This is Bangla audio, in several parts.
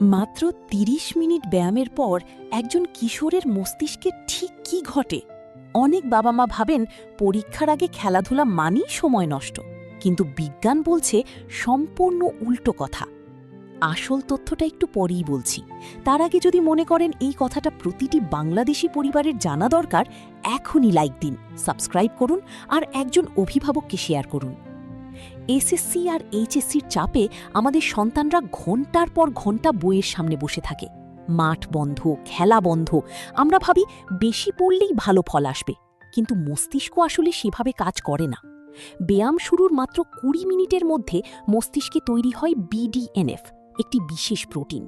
মাত্র ৩০ মিনিট ব্যায়ামের পর একজন কিশোরের মস্তিষ্কে ঠিক কী ঘটে? অনেক বাবা মা ভাবেন পরীক্ষার আগে খেলাধুলা মানেই সময় নষ্ট, কিন্তু বিজ্ঞান বলছে সম্পূর্ণ উল্টো কথা। আসল তথ্যটা একটু পরেই বলছি। তার আগে যদি মনে করেন এই কথাটা প্রতিটি বাংলাদেশি পরিবারের জানা দরকার, এখনই লাইক দিন, সাবস্ক্রাইব করুন আর একজন অভিভাবককে শেয়ার করুন। এসএসসি আর এইচএসসির চাপে আমাদের সন্তানরা ঘন্টার পর ঘন্টা বইয়ের সামনে বসে থাকে। মাঠ বন্ধ, খেলা বন্ধ। আমরা ভাবি বেশি পড়লেই ভালো ফল আসবে, কিন্তু মস্তিষ্ক আসলে সেভাবে কাজ করে না। ব্যায়াম শুরুর মাত্র ২০ মিনিটের মধ্যে মস্তিষ্কে তৈরি হয় BDNF, একটি বিশেষ প্রোটিন।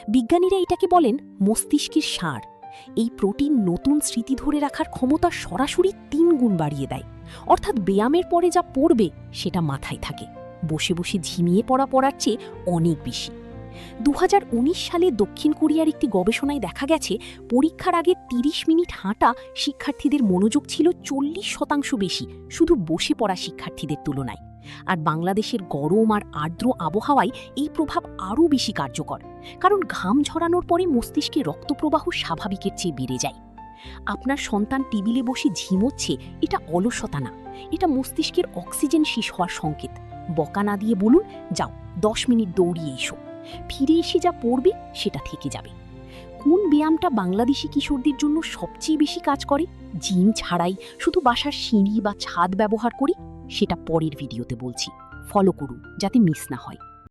বিজ্ঞানীরা এটাকে বলেন মস্তিষ্কের সার। এই প্রোটিন নতুন স্মৃতি ধরে রাখার ক্ষমতা সরাসরি ৩ গুণ বাড়িয়ে দেয়। অর্থাৎ ব্যায়ামের পরে যা পড়বে সেটা মাথায় থাকে, বসে বসে ঝিমিয়ে পড়ার চেয়ে অনেক বেশি। ২০১৯ সালে দক্ষিণ কোরিয়ার একটি গবেষণায় দেখা গেছে পরীক্ষার আগে ৩০ মিনিট হাঁটা শিক্ষার্থীদের মনোযোগ ছিল ৪০% বেশি শুধু বসে পড়া শিক্ষার্থীদের তুলনায়। আর বাংলাদেশের গরম আর আর্দ্র আবহাওয়ায় এই প্রভাব আরও বেশি কার্যকর, কারণ ঘাম ঝরানোর পরে মস্তিষ্কে রক্তপ্রবাহ স্বাভাবিকের চেয়ে বেড়ে যায়। আপনার সন্তান টেবিলে বসে ঝিমোচ্ছে, এটা অলসতা না, এটা মস্তিষ্কের অক্সিজেন শেষ হওয়ার সংকেত। বকা না দিয়ে বলুন, যাও ১০ মিনিট দৌড়িয়ে এসো। ফিরে এসে যা পড়বে সেটা থেকে যাবে। কোন ব্যায়ামটা বাংলাদেশি কিশোরদের জন্য সবচেয়ে বেশি কাজ করে, জিম ছাড়াই শুধু বাসার সিঁড়ি বা ছাদ ব্যবহার করি, সেটা পরের ভিডিওতে বলছি। ফলো করুন যাতে মিস না হয়।